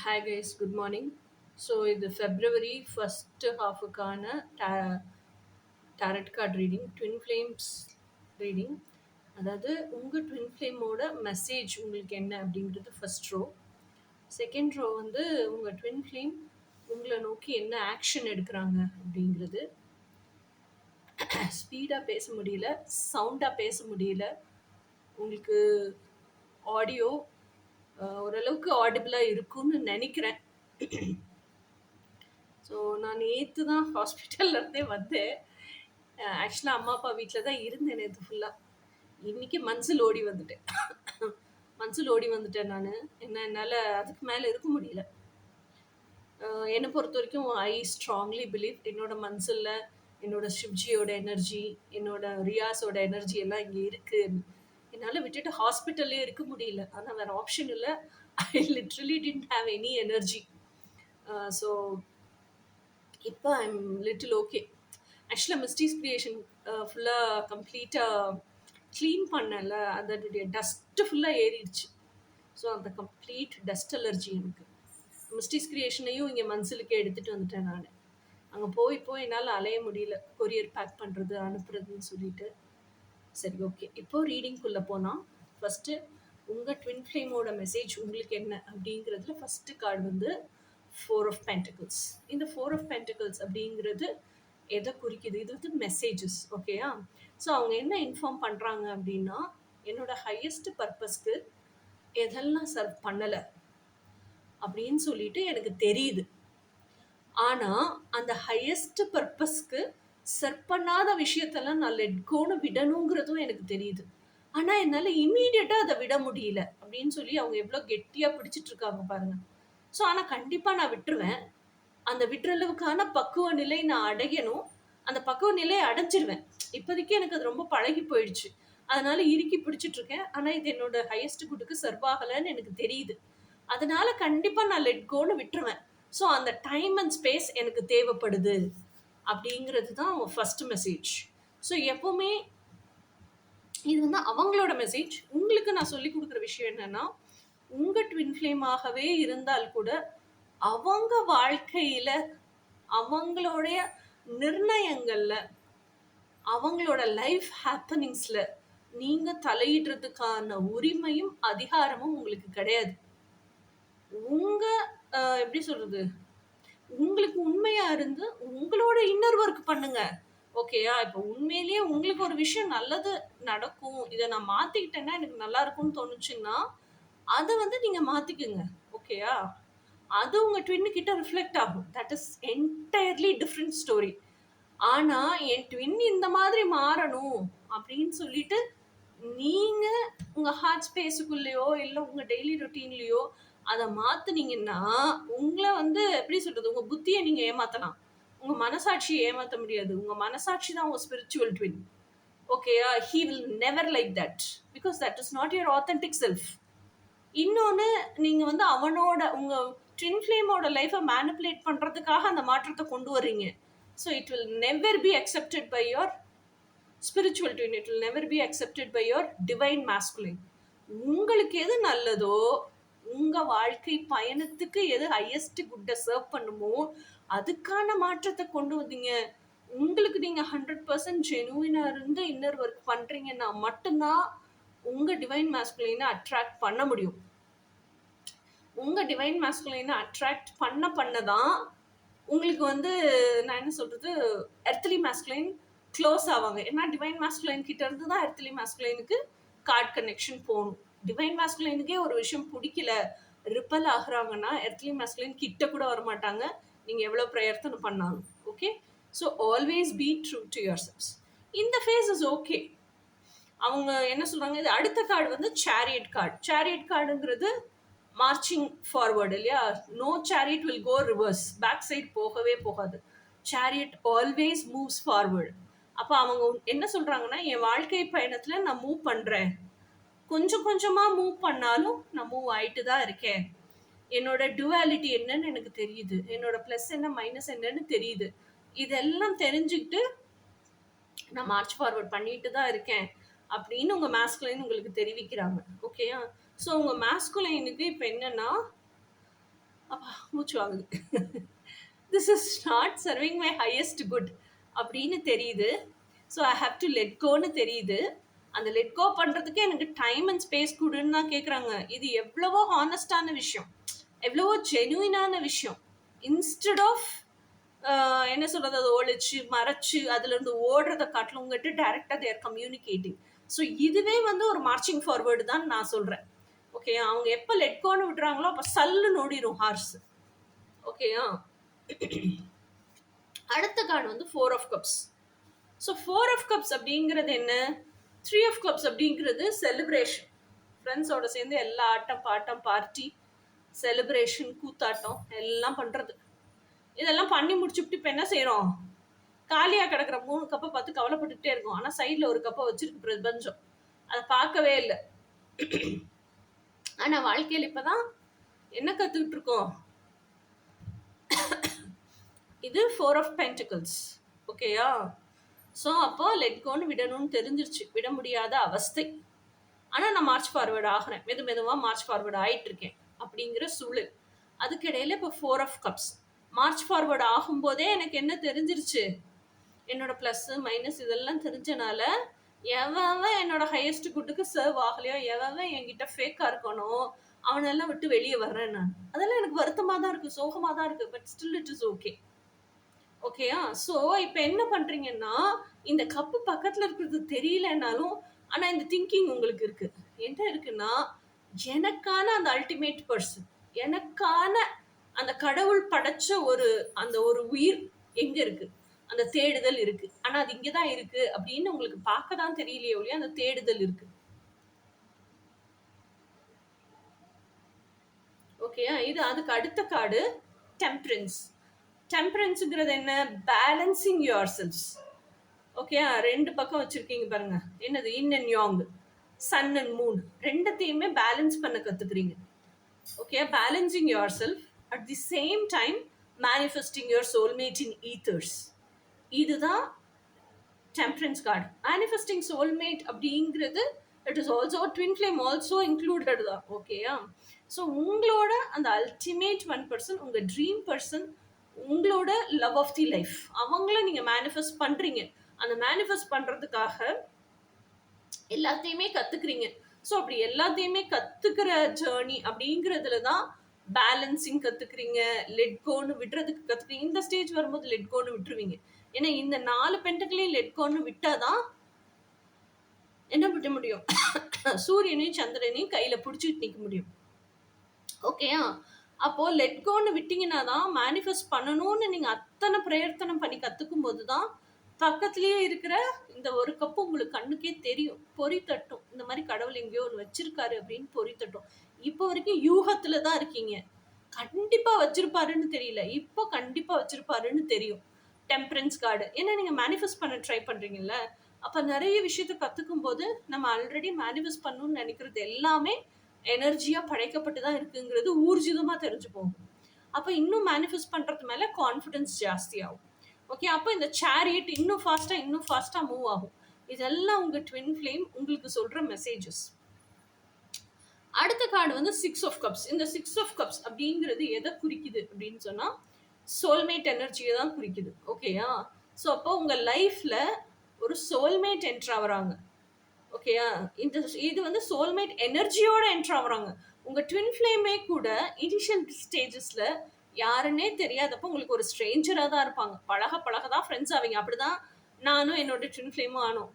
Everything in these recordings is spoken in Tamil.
Hi guys, good morning. So இது ஃபெப்ரவரி ஃபஸ்ட்டு ஹாஃபுக்கான tarot card reading twin flames reading. அதாவது உங்கள் ட்வின் ஃப்ளேமோட மெசேஜ் உங்களுக்கு என்ன அப்படிங்கிறது ஃபர்ஸ்ட் ரோ. செகண்ட் ரோ வந்து உங்கள் ட்வின் ஃப்ளேம் உங்களை நோக்கி என்ன ஆக்ஷன் எடுக்கிறாங்க அப்படிங்கிறது. ஸ்பீடாக பேச முடியல, சவுண்டாக பேச முடியல. உங்களுக்கு ஆடியோ ஓரளவுக்கு ஆடிபிளாக இருக்கும்னு நினைக்கிறேன். ஸோ நான் நேற்று தான் ஹாஸ்பிட்டல்லேருந்தே வந்தேன். ஆக்சுவலாக அம்மா அப்பா வீட்டில் தான் இருந்தேன் நேற்று ஃபுல்லாக. இன்றைக்கி மன்சில் ஓடி வந்துட்டேன். மன்சில் ஓடி வந்துட்டேன் நான். என்னால் அதுக்கு மேலே இருக்க முடியல. என்னை பொறுத்த வரைக்கும் ஐ ஸ்ட்ராங்லி பிலீவ் என்னோட மன்சிலில் என்னோட சிவ்ஜியோட எனர்ஜி, என்னோட ரியாஸோட எனர்ஜி எல்லாம் இங்கே இருக்குது. என்னால் விட்டுட்டு ஹாஸ்பிட்டல்லே இருக்க முடியல. ஆனால் வேறு ஆப்ஷன் இல்லை. I literally didn't have any energy. So இப்போ ஐம் லிட்டில் ஓகே. ஆக்சுவலாக மிஸ்டீஸ் கிரியேஷன் ஃபுல்லாக கம்ப்ளீட்டாக க்ளீன் பண்ணல, அதனுடைய டஸ்ட்டு ஃபுல்லாக ஏறிடுச்சு. ஸோ அந்த கம்ப்ளீட் டஸ்ட் அலர்ஜி எனக்கு. மிஸ்டீஸ் கிரியேஷனையும் இங்கே மன்சிலுக்கே எடுத்துகிட்டு வந்துட்டேன் நான். அங்கே போய் என்னால் அலைய முடியல, கொரியர் பேக் பண்ணுறது அனுப்புறதுன்னு சொல்லிட்டு. சரி, ஓகே. இப்போது ரீடிங்குள்ளே போனால் ஃபஸ்ட்டு உங்கள் ட்வின் ஃப்ளேமோட மெசேஜ் உங்களுக்கு என்ன அப்படிங்கிறதுல ஃபஸ்ட்டு கார்டு வந்து 4 ஆஃப் பென்டிகிள்ஸ். இந்த 4 ஆஃப் பென்டிகிள்ஸ் அப்படிங்கிறது எதை குறிக்குது? இது வந்து மெசேஜஸ், ஓகேயா? ஸோ அவங்க என்ன இன்ஃபார்ம் பண்ணுறாங்க அப்படின்னா, என்னோட ஹையஸ்ட் பர்பஸ்க்கு எதெல்லாம் சர்வ் பண்ணலை அப்படின்னு சொல்லிட்டு எனக்கு தெரியுது. ஆனால் அந்த ஹையஸ்ட் பர்பஸ்க்கு சர்வ் பண்ணாத விஷயத்தெல்லாம் நான் லெட்கோன்னு விடணுங்கிறதும் எனக்கு தெரியுது. ஆனால் என்னால் இம்மீடியட்டாக அதை விட முடியல அப்படின்னு சொல்லி அவங்க எவ்வளோ கெட்டியாக பிடிச்சிட்டு இருக்காங்க பாருங்க. ஸோ ஆனால் கண்டிப்பாக நான் விட்டுருவேன். அந்த விட்டுறளவுக்கான பக்குவ நிலை நான் அடையணும். அந்த பக்குவ நிலையை அடைஞ்சிருவேன். இப்போதைக்கு எனக்கு அது ரொம்ப பழகி போயிடுச்சு. அதனால இறுக்கி பிடிச்சிட்டு இருக்கேன். ஆனால் இது என்னோட ஹையஸ்ட் குட்டுக்கு சர்வ் ஆகலைன்னு எனக்கு தெரியுது. அதனால கண்டிப்பாக நான் லெட்கோன்னு விட்டுருவேன். ஸோ அந்த டைம் அண்ட் ஸ்பேஸ் எனக்கு தேவைப்படுது அப்படிங்கிறது தான் ஃபர்ஸ்ட் மெசேஜ். ஸோ எப்போவுமே இது வந்து அவங்களோட மெசேஜ். உங்களுக்கு நான் சொல்லி கொடுக்குற விஷயம் என்னன்னா, உங்கள் ட்வின் ஃப்ளேமாகவே இருந்தால் கூட அவங்க வாழ்க்கையில் அவங்களுடைய நிர்ணயங்களில் அவங்களோட லைஃப் ஹேப்பனிங்ஸில் நீங்கள் தலையிடுறதுக்கான உரிமையும் அதிகாரமும் உங்களுக்கு கிடையாது. உங்கள் எப்படி சொல்கிறது, உங்களுக்கு உண்மையாக இருந்து உங்களோட இன்னர் ஒர்க் பண்ணுங்க, ஓகேயா? இப்போ உண்மையிலேயே உங்களுக்கு ஒரு விஷயம் நல்லது நடக்கும், இதை நான் மாற்றிக்கிட்டேன்னா எனக்கு நல்லா இருக்கும்னு தோணுச்சுன்னா அதை வந்து நீங்கள் மாற்றிக்குங்க, ஓகேயா? அது உங்கள் ட்வின்னுக்கிட்ட ரிஃப்ளெக்ட் ஆகும். That is entirely different story. ஆனால் என் ட்வின் இந்த மாதிரி மாறணும் அப்படின்னு சொல்லிட்டு நீங்கள் உங்கள் ஹார்ட் ஸ்பேஸுக்குள்ளேயோ இல்லை உங்கள் டெய்லி ரொட்டீன்லேயோ அதை மாற்றினீங்கன்னா உங்களை வந்து எப்படி சொல்கிறது, உங்கள் புத்தியை நீங்கள் ஏமாற்றலாம், உங்கள் மனசாட்சியை ஏமாற்ற முடியாது. உங்கள் மனசாட்சி தான் உங்கள் ஸ்பிரிச்சுவல் ட்வின், ஓகேயா? He will never like that because that is not your authentic self. இன்னொன்று, நீங்கள் வந்து அவனோட உங்கள் ட்வின் ஃப்ளேமோட லைஃப்பை மேனிப்புலேட் பண்ணுறதுக்காக அந்த மாற்றத்தை கொண்டு வர்றீங்க. So it will never be accepted by your spiritual twin. It will never be accepted by your divine masculine. உங்களுக்கு எது நல்லதோ, உங்கள் வாழ்க்கை பயணத்துக்கு எது ஹையஸ்ட் குட்டை சர்வ் பண்ணுமோ அதுக்கான மாற்றத்தை கொண்டு வந்தீங்க. உங்களுக்கு நீங்கள் 100% ஜெனுவினாக இருந்து இன்னர் ஒர்க் பண்ணுறீங்கன்னா மட்டும்தான் உங்கள் டிவைன் மாஸ்குலினை அட்ராக்ட் பண்ண முடியும். உங்கள் டிவைன் மாஸ்குலினை அட்ராக்ட் பண்ண தான் உங்களுக்கு வந்து நான் என்ன சொல்கிறது, எர்த்லி மாஸ்குலைன் க்ளோஸ் ஆவாங்க. ஏன்னா டிவைன் மாஸ்குலைன் கிட்ட இருந்து தான் எர்த்லி மாஸ்குலைனுக்கு கார்ட் கனெக்ஷன் போகணும். டிவைன் மாஸ்குலைனுக்கே ஒரு விஷயம் பிடிக்கல, ரிப்பல் ஆகுறாங்கன்னா எர்த்லி மாஸ்குலைன் கிட்ட கூட வரமாட்டாங்க, நீங்கள் எவ்வளோ பிரயர்த்தனை பண்ணாலும், okay? So always be true to your selves. இந்த ஃபேஸ் இஸ் ஓகே. அவங்க என்ன சொல்கிறாங்க, இது அடுத்த கார்டு வந்து சேரியட் கார்டு. சேரியட் கார்டுங்கிறது மார்ச்சிங் ஃபார்வர்டு இல்லையா? No chariot will go reverse, back side போகவே போகாது. Chariot always moves forward. அப்போ அவங்க என்ன சொல்கிறாங்கன்னா, என் வாழ்க்கை பயணத்தில் நான் மூவ் பண்ணுறேன், கொஞ்சம் கொஞ்சமாக மூவ் பண்ணாலும் நான் மூவ் ஆகிட்டு தான் இருக்கேன். என்னோட டுவாலிட்டி என்னன்னு எனக்கு தெரியுது, என்னோட ப்ளஸ் என்ன மைனஸ் என்னன்னு தெரியுது. இதெல்லாம் தெரிஞ்சுக்கிட்டு நான் மார்ச் ஃபார்வர்ட் பண்ணிட்டு தான் இருக்கேன் அப்படின்னு உங்கள் மாஸ்குலைன் உங்களுக்கு தெரிவிக்கிறாங்க, ஓகேயா? ஸோ உங்கள் மாஸ்குலைனுக்கு இப்போ என்னென்னா, அப்பா மூச்சு வாங்குது. This is not serving my highest good அப்படின்னு தெரியுது. So I have to let கோன்னு தெரியுது. அந்த லெட் கோ பண்ணுறதுக்கு எனக்கு டைம் அண்ட் ஸ்பேஸ் கொடுன்னு தான் கேட்குறாங்க. இது எவ்வளவோ ஹானஸ்டான விஷயம், எவ்வளவோ ஜெனுயினான விஷயம். இன்ஸ்டெட் ஆஃப் என்ன சொல்கிறது, அதை ஒழிச்சு மறைச்சு அதுலேருந்து ஓடுறதை காட்டிலும் உங்கள்கிட்ட டைரெக்டாக தேர் கம்யூனிகேட்டிங். ஸோ இதுவே வந்து ஒரு மார்ச்சிங் ஃபார்வேர்டு தான் நான் சொல்கிறேன். ஓகே, அவங்க எப்போ லெட்கோன்னு விடுறாங்களோ அப்போ சல்லு நோடிடும் ஹார்ஸ். ஓகேயா. அடுத்த கார்டு வந்து 4 of cups. So 4 of cups அப்படிங்கிறது என்ன, 3 ஆஃப் கப்ஸ் அப்படிங்கிறது செலிப்ரேஷன். ஃப்ரெண்ட்ஸோட சேர்ந்து எல்லா ஆட்டம் பாட்டம் பார்ட்டி செலிப்ரேஷன் கூத்தாட்டம் எல்லாம் பண்ணுறது. இதெல்லாம் பண்ணி முடிச்சுட்டு இப்போ என்ன செய்கிறோம், காலியாக கிடக்கிற 3 கப்பை பார்த்து கவலைப்பட்டுக்கிட்டே இருக்கும். ஆனால் சைடில் ஒரு கப்பை வச்சிருக்கு பிரபஞ்சம், அதை பார்க்கவே இல்லை. ஆனால் வாழ்க்கையில் இப்போ தான் என்ன கற்றுக்கிட்டு இருக்கோம், இது 4 ஆஃப் பென்டிகல்ஸ். ஓகேயா. ஸோ அப்போ லெட் கோன்னு விடணும்னு தெரிஞ்சிருச்சு, விட முடியாத அவஸ்தை. ஆனால் நான் மார்ச் ஃபார்வர்டு ஆகிறேன், மெதுவாக மார்ச் ஃபார்வர்டு ஆகிட்டு இருக்கேன் அப்படிங்கிற சூழல். அதுக்கு இடையில இப்போ 4 ஆஃப் கப்ஸ். மார்ச் ஃபார்வர்டு ஆகும்போதே எனக்கு என்ன தெரிஞ்சிருச்சு, என்னோட ப்ளஸ்ஸு மைனஸ் இதெல்லாம் தெரிஞ்சனால எவன் என்னோட ஹையஸ்ட் குட்டுக்கு சர்வ் ஆகலையோ, எவன் என்கிட்ட ஃபேக்காக இருக்கணும், அவனெல்லாம் விட்டு வெளியே வர்றேன் நான். அதெல்லாம் எனக்கு வருத்தமாக தான் இருக்குது, சோகமாக தான் இருக்குது. But still it is okay. ஓகேயா. ஸோ இப்போ என்ன பண்ணுறீங்கன்னா, இந்த கப்பு பக்கத்தில் இருக்கிறது தெரியலனாலும் ஆனால் இந்த திங்கிங் உங்களுக்கு இருக்குது. என்ன இருக்குன்னா, எனக்கான அந்த அல்டிமேட் பர்சன், எனக்கான அந்த கடவுள் படைச்ச அந்த ஒரு உயிர் எங்கே இருக்குது, அந்த தேடுதல் இருக்குது. ஆனால் அது இங்கே தான் இருக்குது அப்படின்னு உங்களுக்கு பார்க்க தான் தெரியலையே ஒழிய அந்த தேடுதல் இருக்குது. ஓகேயா. இது அதுக்கு அடுத்த கார்டு டெம்பரன்ஸ். டெம்பரன்ஸுங்கிறது என்ன, பேலன்சிங் யுவர் செல்ஃப்ஸ். ஓகே, 2 பக்கம் வச்சுருக்கீங்க பாருங்க, என்னது yin and yang, sun and moon, ரெண்டத்தையுமே பேலன்ஸ் பண்ண கற்றுக்குறீங்க. Okay, balancing yourself at the same time manifesting your soulmate in ethers. இதுதான் டெம்பரன்ஸ் கார்டு. மேனிஃபெஸ்டிங் சோல்மேட் அப்படிங்கிறது it is also twin flame also included தான். ஓகேயா. ஸோ உங்களோட அந்த அல்டிமேட் 1%, உங்கள் ட்ரீம் பர்சன், உங்களோட லவ் ஆஃப் தி லைஃப், அவங்கள நீங்கள் மேனிஃபெஸ்ட் பண்ணுறீங்க. அந்த மேனிஃபெஸ்ட் பண்ணுறதுக்காக எல்லாத்தையுமே கற்றுக்குறீங்க. ஸோ அப்படி எல்லாத்தையுமே கற்றுக்கிற ஜேர்னி அப்படிங்கிறதுல தான் பேலன்சிங் கற்றுக்குறீங்க, லெட் கோன்னு விடுறதுக்கு கற்றுக்குறீங்க. இந்த ஸ்டேஜ் வரும்போது லெட் கோன்னு விட்டுருவீங்க. ஏன்னா இந்த 4 பென்டக்களையும் லெட் கோன்னு விட்டாதான் என்ன விட முடியும், சூரியனையும் சந்திரனையும் கையில் பிடிச்சிட்டு நிற்க முடியும். ஓகேயா. அப்போ லெட் கோன்னு விட்டீங்கன்னா தான் மேனிஃபெஸ்ட் பண்ணணும்னு நீங்கள் அத்தனை பிரயத்தனம் பண்ணி கற்றுக்கும் போது தான் பக்கத்துலேயே இருக்கிற இந்த ஒரு கப்பு உங்களுக்கு கண்ணுக்கே தெரியும், பொறி தட்டும். இந்த மாதிரி கடவுள் எங்கேயோ ஒன்று வச்சிருக்காரு அப்படின்னு பொறி தட்டும். இப்போ வரைக்கும் யூகத்தில் தான் இருக்கீங்க, கண்டிப்பாக வச்சிருப்பாருன்னு தெரியல, இப்போ கண்டிப்பாக வச்சிருப்பாருன்னு தெரியும். டெம்பரன்ஸ் கார்டு, ஏன்னா நீங்கள் மேனிஃபெஸ்ட் பண்ண ட்ரை பண்ணுறீங்கல்ல, அப்போ நிறைய விஷயத்தை கற்றுக்கும் போது நம்ம ஆல்ரெடி மேனிஃபெஸ்ட் பண்ணணும்னு நினைக்கிறது எல்லாமே எனர்ஜியாக படைக்கப்பட்டு தான் இருக்குங்கிறது ஊர்ஜிதமாக தெரிஞ்சு போகும். அப்போ இன்னும் மேனிஃபெஸ்ட் பண்ணுறது மேலே கான்ஃபிடென்ஸ் ஜாஸ்தி ஆகும். ஓகே, அப்போ இந்த சேரியட் இன்னும் ஃபாஸ்ட்டாக மூவ் ஆகும். இதெல்லாம் உங்கள் ட்வின் ஃப்ளேம் உங்களுக்கு சொல்கிற மெசேஜஸ். அடுத்த கார்டு வந்து 6 ஆஃப் கப்ஸ். இந்த 6 ஆஃப் கப்ஸ் அப்படிங்கிறது எதை குறிக்குது அப்படின்னு சொன்னால் சோல்மேட் எனர்ஜியை தான் குறிக்குது. ஓகேயா. ஸோ அப்போ உங்கள் லைஃப்பில் ஒரு சோல்மேட் என்ட்ரு ஆகுறாங்க. ஓகேயா. இது வந்து சோல்மேட் எனர்ஜியோட என்ட்ரு ஆகுறாங்க. உங்கள் ட்வின் ஃப்ளேமே கூட இனிஷியல் ஸ்டேஜஸில் யாருன்னே தெரியாதப்போ உங்களுக்கு ஒரு ஸ்ட்ரேஞ்சராக தான் இருப்பாங்க. பழக தான் ஃப்ரெண்ட்ஸ் ஆவீங்க. அப்படி தான் நானும் என்னோட ட்வின் ஃப்ளேமும் ஆனோம்.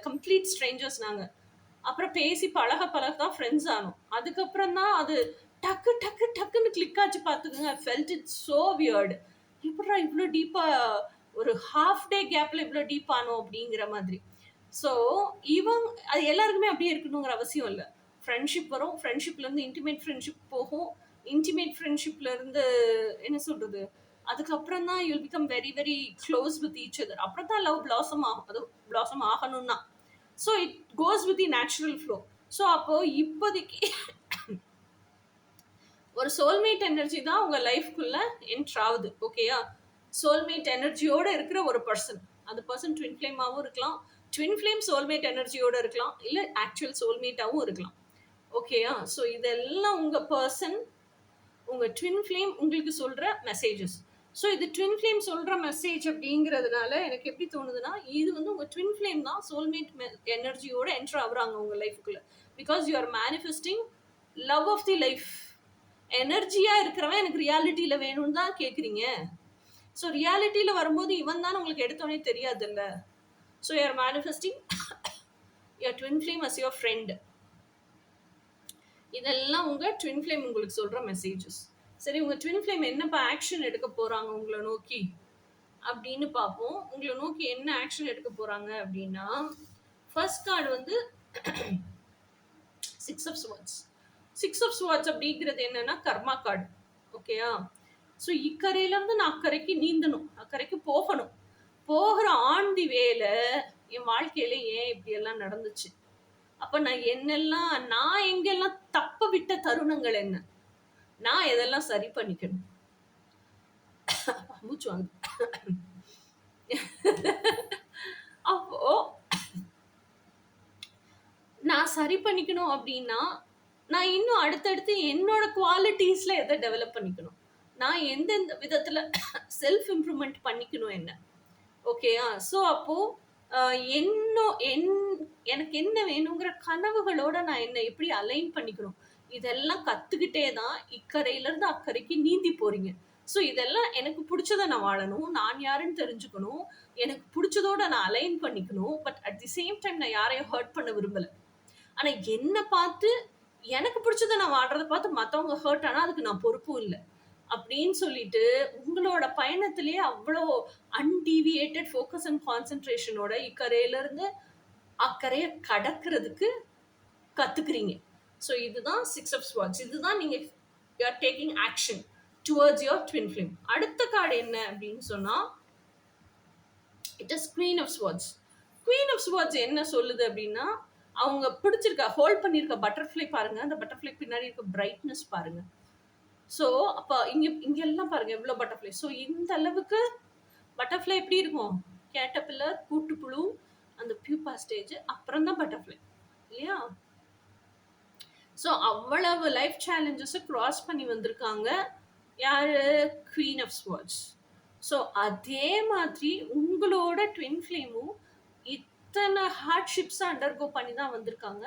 கம்ப்ளீட் ஸ்ட்ரேஞ்சர்ஸ் நாங்கள். அப்புறம் பேசி பழக தான் ஃப்ரெண்ட்ஸ் ஆனோம். அதுக்கப்புறம் தான் அது டக்குன்னு கிளிக் ஆச்சு பார்த்துக்குங்க. I felt it so weird. எப்படா இவ்வளோ டீப்பாக ஒரு ஹாஃப் டே கேப்பில் இவ்வளோ டீப் ஆனோம் அப்படிங்கிற மாதிரி. ஸோ அது எல்லாருக்குமே அப்படியே இருக்கணுங்கிற அவசியம் இல்லை. ஃப்ரெண்ட்ஷிப் வரும், ஃப்ரெண்ட்ஷிப்லேருந்து இன்டிமேட் ஃப்ரெண்ட்ஷிப் போகும், இன்டிமேட் ஃப்ரெண்ட்ஷிப்லேருந்து என்ன சொல்கிறது, அதுக்கப்புறம் தான் you'll become very very close with each other. அப்புறம் தான் லவ் பிளாசம் ஆகும். அது பிளாசம் ஆகணும்னா so it goes with the natural flow. So அப்போது இப்போதைக்கு ஒரு சோல்மேட் எனர்ஜி தான் உங்கள் லைஃப்குள்ளே என்ட்ரு ஆகுது. ஓகேயா. சோல்மேட் எனர்ஜியோடு இருக்கிற ஒரு பர்சன், அந்த பர்சன் ட்வின் ஃப்ளேமாகவும் இருக்கலாம், ட்வின் ஃப்ளேம் சோல்மேட் எனர்ஜியோடு இருக்கலாம், இல்லை ஆக்சுவல் சோல்மேட்டாகவும் இருக்கலாம். ஓகேயா. ஸோ இதெல்லாம் உங்கள் பர்சன், உங்கள் ட்வின் ஃப்ளேம் உங்களுக்கு சொல்ற மெசேஜஸ். ஸோ இது ட்வின் ஃப்ளேம் சொல்ற மெசேஜ் அப்படிங்கிறதுனால எனக்கு எப்படி தோணுதுன்னா, இது வந்து உங்க ட்வின் ஃப்ளேம் தான் சோல்மேட் எனர்ஜியோட என்டர் ஆகுறாங்க உங்க லைஃப்குள்ள. Because you are manifesting love of the life. எனர்ஜியா இருக்கிறவன் எனக்கு ரியாலிட்டியில வேணும்னு தான் கேட்குறீங்க. ஸோ ரியாலிட்டியில வரும்போது இவன் தான் உங்களுக்கு எடுத்தோடனே தெரியாதுல்ல. So you are manifesting your twin flame as your friend. இதெல்லாம் உங்க ட்வின் ஃப்ளேம் உங்களுக்கு சொல்ற மெசேஜஸ். சரி, உங்க ட்வின் ஃப்ளேம் என்னப்பா ஆக்ஷன் எடுக்க போறாங்க உங்களை நோக்கி அப்படின்னு பார்ப்போம். உங்களை நோக்கி என்ன ஆக்ஷன் எடுக்க போறாங்க அப்படின்னா, ஃபர்ஸ்ட் கார்டு வந்து 6 of Swords. 6 of Swords அப்படிங்கிறது என்னன்னா கர்மா கார்டு. ஓகேயா? ஸோ இக்கரையில இருந்து நான் அக்கறைக்கு நீந்தணும், அக்கறைக்கு போகணும். போகிற ஆன் தி வேல என் வாழ்க்கையில ஏன் இப்படி எல்லாம் நடந்துச்சு, அப்ப நான் எங்கெல்லாம் தப்ப விட்ட தருணங்கள் என்ன, நான் எதெல்லாம் சரி பண்ணிக்கணும். மூச்சு வாங்க. அப்போ நான் சரி பண்ணிக்கணும் அப்படின்னா, நான் இன்னும் அடுத்தடுத்து என்னோட குவாலிட்டிஸ்ல எதை டெவலப் பண்ணிக்கணும், நான் எந்தெந்த விதத்துல செல்ஃப் இம்ப்ரூவ்மெண்ட் பண்ணிக்கணும் என்ன. ஓகேயா? ஸோ அப்போ எனக்கு என்ன வேணுங்கிற கனவுகளோட நான் என்ன எப்படி அலைன் பண்ணிக்கணும், இதெல்லாம் கத்துக்கிட்டே தான் இக்கரையில இருந்து அக்கறைக்கு நீந்தி போறீங்க. ஸோ இதெல்லாம் எனக்கு பிடிச்சதை நான் வாழணும், நான் யாருன்னு தெரிஞ்சுக்கணும், எனக்கு பிடிச்சதோட நான் அலைன் பண்ணிக்கணும். But at the same time நான் யாரையும் ஹர்ட் பண்ண விரும்பல. ஆனா என்ன பார்த்து எனக்கு பிடிச்சதை நான் வாழ்றதை பார்த்து மற்றவங்க ஹர்ட் ஆனா அதுக்கு நான் பொறுப்பும் இல்லை அப்படின்னு சொல்லிட்டு உங்களோட பயணத்திலேயே அவ்வளோ அன்டீவியேட்டட் ஃபோக்கஸ் அண்ட் கான்சென்ட்ரேஷனோட இக்கரையில இருந்து அக்கறையை கடக்கிறதுக்கு கத்துக்கிறீங்க. ஸோ இதுதான் 6 of Swords. இதுதான் நீங்க you are taking action towards your twin flame. அடுத்த கார்டு என்ன அப்படின்னு சொன்னா, it is Queen of Swords. Queen of Swords என்ன சொல்லுது அப்படின்னா, அவங்க பிடிச்சிருக்க ஹோல்ட் பண்ணியிருக்க பட்டர்ஃப்ளை பாருங்க, அந்த பட்டர்ஃப்ளை பின்னாடி இருக்க பிரைட்னஸ் பாருங்க. ஸோ அப்போ இங்கெல்லாம் பாருங்க எவ்வளோ பட்டர்ஃப்ளை. ஸோ இந்த அளவுக்கு பட்டர்ஃப்ளை எப்படி இருக்கும், கேட்டபில்லர், கூட்டுப்புழு, அந்த பியூப்பா ஸ்டேஜ், அப்புறம் தான் பட்டர்ஃப்ளை இல்லையா? ஸோ அவ்வளவு லைஃப் சேலஞ்சஸை கிராஸ் பண்ணி வந்திருக்காங்க யாரு, குவீன் ஆஃப் ஸ்வார்ட்ஸ். ஸோ அதே மாதிரி உங்களோட ட்வின் ஃப்ளேமும் இத்தனை ஹார்ட்ஷிப்ஸை அண்டர்கோ பண்ணி தான் வந்திருக்காங்க.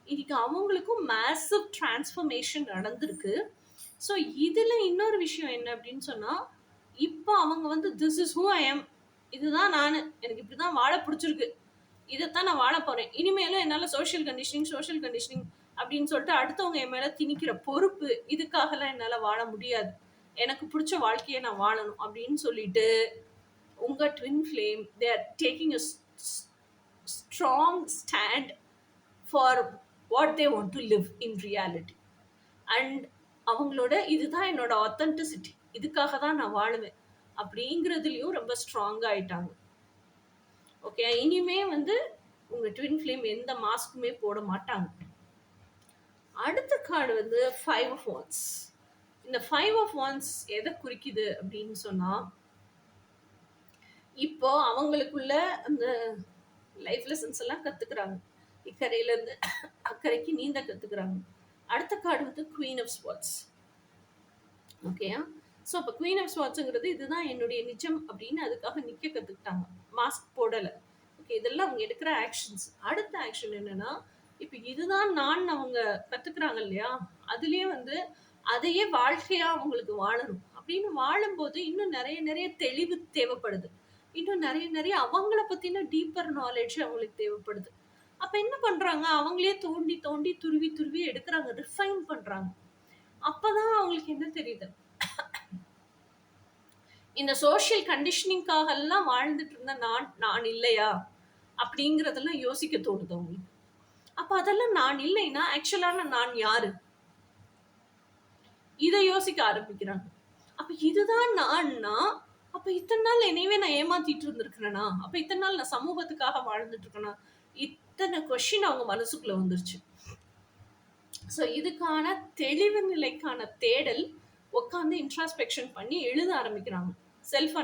இன்னைக்கு அவங்களுக்கும் மேசிவ் டிரான்ஸ்ஃபர்மேஷன் நடந்திருக்கு. ஸோ இதில் இன்னொரு விஷயம் என்ன அப்படின்னு சொன்னால், இப்போ அவங்க வந்து this is who I am, இதுதான் நான், எனக்கு இப்படி தான் வாழ பிடிச்சிருக்கு, இதைத்தான் நான் வாழ போகிறேன், இனிமேலும் என்னால் சோஷியல் கண்டிஷனிங் அப்படின்னு சொல்லிட்டு அடுத்தவங்க என் மேலே திணிக்கிற பொறுப்பு, இதுக்காகலாம் என்னால் வாழ முடியாது, எனக்கு பிடிச்ச வாழ்க்கையை நான் வாழணும் அப்படின்னு சொல்லிட்டு உங்கள் twin flame they are taking a strong stand for what they want to live in reality. And அவங்களோட இதுதான் என்னோட ஆத்தென்டிசிட்டி, இதுக்காக தான் நான் வாழுவேன் அப்படிங்கிறதுலையும் ரொம்ப ஸ்ட்ராங் ஆயிட்டாங்க. ஓகே, இனிமே வந்து உங்க ட்வின் ஃப்ளேம் எந்த மாஸ்க்குமே போட மாட்டாங்க. அடுத்த கார்டு வந்து 5 of Wands. இந்த 5 of Wands எதை குறிக்குது அப்படின்னு சொன்னா, இப்போ அவங்களுக்குள்ள அந்த லைஃப் லெசன்ஸ் எல்லாம் கத்துக்கிறாங்க, இக்கரையில இருந்து அக்கறைக்கு நீந்த கத்துக்கிறாங்க. அடுத்த கார்டு வந்து Queen of Swords. ஓகேயா? ஸோ அப்போ Queen of Swordsங்கிறது இதுதான் என்னுடைய நிஜம் அப்படின்னு அதுக்காக நிற்க கற்றுக்கிட்டாங்க, மாஸ்க் போடலை. ஓகே, இதெல்லாம் அவங்க எடுக்கிற ஆக்ஷன்ஸ். அடுத்த ஆக்ஷன் என்னன்னா, இப்போ இதுதான் நான் அவங்க கற்றுக்குறாங்க இல்லையா, அதுலேயே வந்து அதையே வாழ்க்கையாக அவங்களுக்கு வாழணும் அப்படின்னு வாழும்போது இன்னும் நிறைய தெளிவு தேவைப்படுது, இன்னும் நிறைய அவங்கள பற்றின டீப்பர் நாலேஜ் அவங்களுக்கு தேவைப்படுது. அப்போ என்ன பண்ணுறாங்க, அவங்களே தோண்டி துருவி எடுக்கிறாங்க, ரிஃபைன் பண்ணுறாங்க. அப்பதான் அவங்களுக்கு என்ன தெரியுது, இந்த சோஷியல் கண்டிஷனிங்காக எல்லாம் வாழ்ந்துட்டு இருந்த நான் இல்லையா அப்படிங்கறதெல்லாம் யோசிக்க தோணுது அவங்களுக்கு. அப்ப அதெல்லாம் நான் இல்லைன்னா ஆக்சுவலான நான் யாரு, இதை யோசிக்க ஆரம்பிக்கிறாங்க. அப்ப இதுதான் நான்னா, அப்ப இத்தனை நாள் என்னையவே நான் ஏமாத்திட்டு இருந்திருக்கிறேனா, அப்ப இத்தனை நாள் நான் சமூகத்துக்காக வாழ்ந்துட்டு இருக்கேனா, இத்தனை கொஸ்டின் அவங்க மனசுக்குள்ள வந்துருச்சு. ஸோ இதுக்கான தெளிவு நிலைக்கான தேடல் உட்காந்து இன்ட்ராஸ்பெக்ஷன் பண்ணி எழுத ஆரம்பிக்கிறாங்க. செல்ஃப்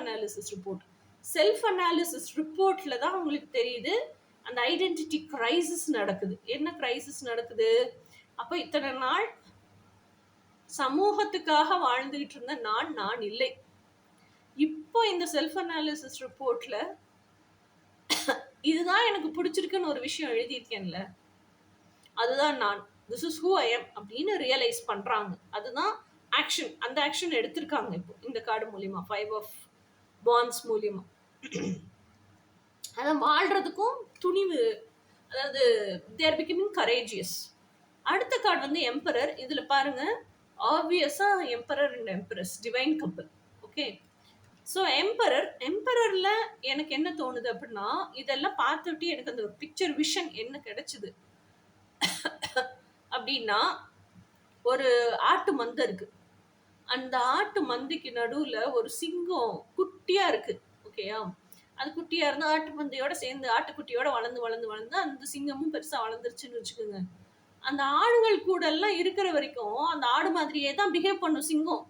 அனாலிசிஸ் ரிப்போர்ட்ல தான் உங்களுக்கு தெரியுது அந்த ஐடென்டிட்டி கிரைசிஸ் நடக்குது. என்ன கிரைசிஸ் நடக்குது, அப்போ இத்தனை நாள் சமூகத்துக்காக வாழ்ந்துகிட்டு இருந்த நான் இல்லை. இப்போ இந்த செல்ஃப் அனாலிசிஸ் ரிப்போர்ட்ல இதுதான் எனக்கு பிடிச்சிருக்குன்னு ஒரு விஷயம் எழுதியிருக்கேன்ல, அதுதான் நான். This is who I am அப்படின்னு ரியலைஸ் பண்றாங்க. அதுதான் ஆக்ஷன். அந்த ஆக்ஷன் எடுத்திருக்காங்க இப்போ இந்த கார்டு மூலியமா, 5 ஆஃப் பாண்ட்ஸ் மூலியமா. அதை வாழ்றதுக்கும் துணிவு, அதாவது தேர் பிகமிங் கரேஜியஸ். அடுத்த கார்டு வந்து எம்பரர். இதுல பாருங்க, ஆப்வியஸா எம்பரர் அண்ட் எம்பரஸ் டிவைன் கப்பல். ஓகே, ஸோ எம்பரர்ல எனக்கு என்ன தோணுது அப்படின்னா, இதெல்லாம் பார்த்துட்டு எனக்கு அந்த ஒரு பிக்சர் விஷன் என்ன கிடைச்சது அப்படின்னா, ஒரு ஆட்டு மந்தை இருக்கு. அந்த ஆட்டு மந்தைக்கு நடுவுல ஒரு சிங்கம் குட்டியா இருக்கு. ஓகேயா, அது குட்டியா இருந்தா ஆட்டு மந்தையோட சேர்ந்து ஆட்டுக்குட்டியோட வளர்ந்து வளர்ந்து வளர்ந்து அந்த சிங்கமும் பெருசா வளர்ந்துருச்சுன்னு வச்சுக்கோங்க. அந்த ஆடுகள் கூட எல்லாம் இருக்கிற வரைக்கும் அந்த ஆடு மாதிரியே தான் பிஹேவ் பண்ணும் சிங்கம்.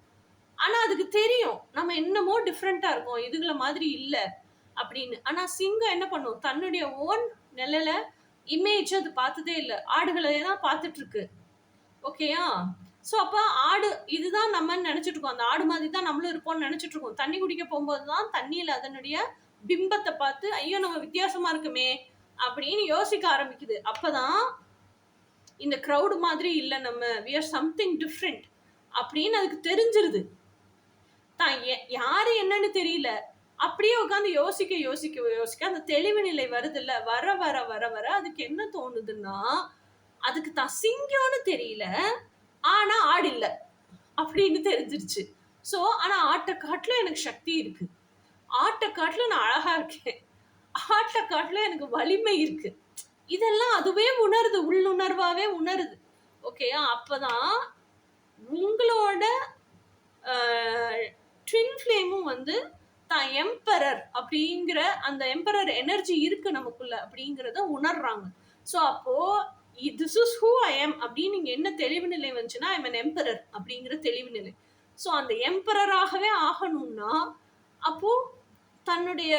ஆனா அதுக்கு தெரியும் நம்ம என்னமோ டிஃப்ரெண்டா இருக்கோம், இதுகள மாதிரி இல்ல அப்படின்னு. ஆனா சிங்கம் என்ன பண்ணும், தன்னுடைய ஓன் நிலையில இமேஜ் அது பார்த்ததே இல்லை, ஆடுகளை தான் பார்த்துட்டு இருக்கு. ஓகேயா, ஸோ அப்போ ஆடு இதுதான் நம்ம நினைச்சிட்டு இருக்கோம், அந்த ஆடு மாதிரி தான் நம்மளும் இருப்போம்னு நினைச்சிட்டு இருக்கோம். தண்ணி குடிக்க போகும்போது தான் தண்ணியில அதனுடைய பிம்பத்தை பார்த்து ஐயோ நம்ம வித்தியாசமா இருக்குமே அப்படின்னு யோசிக்க ஆரம்பிக்குது. அப்பதான் இந்த க்ரௌடு மாதிரி இல்லை, நம்ம we are something different அப்படின்னு அதுக்கு தெரிஞ்சிருது. தான் யாரு என்னன்னு தெரியல, அப்படியே உட்காந்து யோசிக்க யோசிக்க யோசிக்க அந்த தெளிவு நிலை வருது இல்ல, வர வர வர வர அதுக்கு என்ன தோணுதுன்னா, அதுக்கு தான் சிங்கம்னு தெரியல, ஆனா ஆடு இல்ல அப்படின்னு தெரிஞ்சிருச்சு. ஸோ ஆனா ஆட்டை காட்டுல எனக்கு சக்தி இருக்கு, ஆட்டை காட்டுல நான் அழகா இருக்கேன், ஆட்டை காட்டுல எனக்கு வலிமை இருக்கு, இதெல்லாம் அதுவே உணருது, உள்ளுணர்வாவே உணருது. ஓகேயா, அப்பதான் உங்களோட ட்வின் ஃப்ளேமும் வந்து தான் எம்பரர் அப்படிங்கிற அந்த எம்பரர் எனர்ஜி இருக்கு நமக்குள்ள அப்படிங்கிறத உணர்றாங்க. ஸோ அப்போ this is who I am அப்படின்னு நீங்க என்ன தெளிவு நிலை வந்துச்சுன்னா, ஐ எம் எம்பரர் அப்படிங்கிற தெளிவு நிலை. ஸோ அந்த எம்பரராகவே ஆகணும்னா அப்போ தன்னுடைய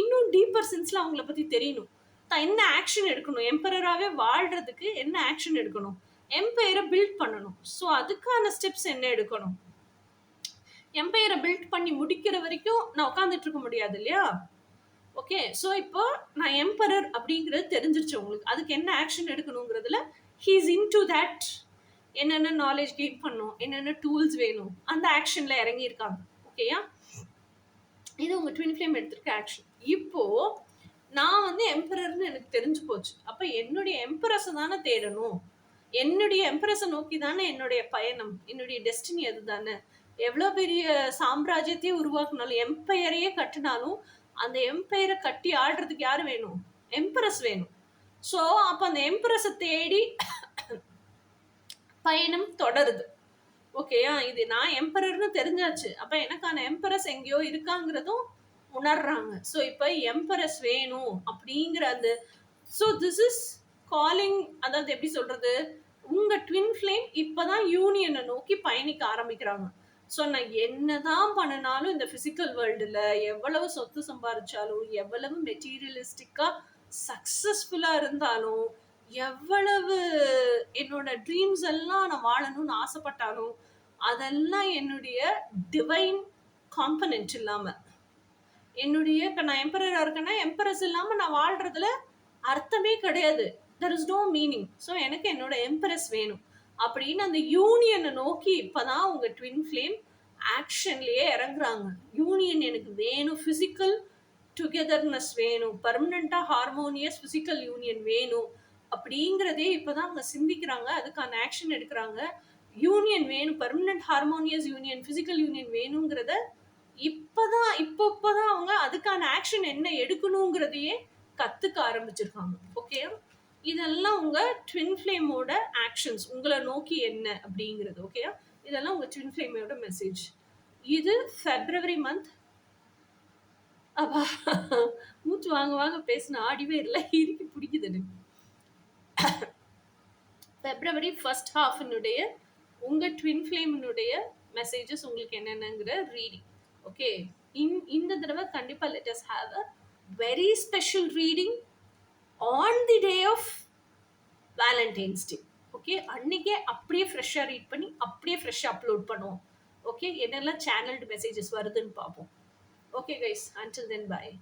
இன்னும் டீப்பர் சென்ஸ்ல அவங்கள பத்தி தெரியணும், தான் என்ன ஆக்ஷன் எடுக்கணும், எம்பரராகவே வாழ்றதுக்கு என்ன ஆக்ஷன் எடுக்கணும், எம்பையரை பில்ட் பண்ணணும். ஸோ அதுக்கான ஸ்டெப்ஸ் என்ன எடுக்கணும், எம்பையரை பில்ட் பண்ணி முடிக்கிற வரைக்கும் நான் உட்காந்துட்டு இருக்க முடியாது இல்லையா. ஓகே, ஸோ இப்போ நான் எம்பரர் அப்படிங்கிறது தெரிஞ்சிருச்சு உங்களுக்கு, அதுக்கு என்ன ஆக்ஷன் எடுக்கணுங்கிறதுல ஹீஸ் இன் டு தட், என்னென்ன நாலேஜ் கெயின் பண்ணும், என்னென்ன டூல்ஸ் வேணும், அந்த ஆக்ஷன்ல இறங்கியிருக்காங்க. ஓகேயா, இது உங்க ட்வின் ஃப்ளேம் எடுத்திருக்க ஆக்ஷன். இப்போ நான் வந்து எம்பரர்னு எனக்கு தெரிஞ்சு போச்சு, அப்ப என்னுடைய எம்பரஸை தானே தேடணும், என்னுடைய எம்பரஸை நோக்கி தானே என்னுடைய பயணம், என்னுடைய டெஸ்டினி அது தானே. எவ்வளோ பெரிய சாம்ராஜ்யத்தையே உருவாக்குனாலும், எம்பையரையே கட்டினாலும், அந்த எம்பையரை கட்டி ஆடுறதுக்கு யார் வேணும், எம்பரஸ் வேணும். ஸோ அப்போ அந்த எம்பரஸை தேடி பயணம் தொடருது. ஓகேயா, இது நான் எம்பரர்னு தெரிஞ்சாச்சு, அப்போ எனக்கான எம்பரஸ் எங்கேயோ இருக்காங்கிறதும் உணர்றாங்க. ஸோ இப்போ எம்பரஸ் வேணும் அப்படிங்கிற அந்த, ஸோ திஸ் இஸ் காலிங், அதாவது எப்படி சொல்றது, உங்க ட்வின் ஃப்ளேம் இப்பதான் யூனியனை நோக்கி பயணிக்க ஆரம்பிக்கிறாங்க. ஸோ நான் என்னதான் பண்ணினாலும் இந்த பிசிக்கல் வேர்ல்டுல எவ்வளவு சொத்து சம்பாதிச்சாலும், எவ்வளவு மெட்டீரியலிஸ்டிக்கா சக்சஸ்ஃபுல்லா இருந்தாலும், எவ்வளவு என்னோட ட்ரீம்ஸ் எல்லாம் நான் வாழணும்னு ஆசைப்பட்டாலும், அதெல்லாம் என்னுடைய டிவைன் காம்பனன்ட் இல்லாம, என்னுடைய இப்போ நான் எம்பரரா இருக்கேன்னா எம்பரஸ் இல்லாம நான் வாழ்றதுல அர்த்தமே கிடையாது, there is no meaning. So எனக்கு என்னோட எம்பரஸ் வேணும் அப்படின்னு அந்த யூனியனை நோக்கி இப்பதான் உங்க ட்வின் ஃப்ளேம் ஆக்ஷன்லயே இறங்குறாங்க. யூனியன் எனக்கு வேணும், பிசிக்கல் டுகெதர்னஸ் வேணும், பர்மனண்டா ஹார்மோனியஸ் பிசிக்கல் யூனியன் வேணும் அப்படிங்கிறதே இப்பதான் அவங்க சிந்திக்கிறாங்க, அதுக்கான ஆக்ஷன் எடுக்கிறாங்க. யூனியன் வேணும், permanent harmonious union, physical union வேணுங்கிறத இப்பதான் அவங்க அதுக்கான ஆக்ஷன் என்ன எடுக்கணுங்கிறதையே கத்துக்க ஆரம்பிச்சிருக்காங்க. ஓகே, இதெல்லாம் உங்க ட்வின் ஃப்ளேமோட ஆக்ஷன்ஸ், உங்களை நோக்கி என்ன அப்படிங்கிறது. ஓகே, இதெல்லாம் உங்க ட்வின் ஃப்ளேமோட மெசேஜ். இது February மந்த். அப்பா மூச்சு வாங்க வாங்க பேசின ஆடிவே இல்லை, இறுக்கி பிடிக்குது எனக்கு. February ஃபர்ஸ்ட் ஹாஃபினுடைய உங்க ட்வின் ஃப்ளேமினுடைய மெசேஜஸ் உங்களுக்கு என்னென்னங்கிற ரீடிங். ஓகே, இந்த தடவை கண்டிப்பா let us have a very special reading on the day of Valentine's day. Okay. அன்னைக்கே அப்படியே ஃப்ரெஷ்ஷா ரீட் பண்ணி, அப்படியே ஃப்ரெஷ்ஷா அப்லோட் பண்ணுவோம். ஓகே. என்னெல்லாம் சேனல்டு மெசேஜஸ் வருதுன்னு பார்ப்போம். Okay guys. அன்டில் தென் பாய்.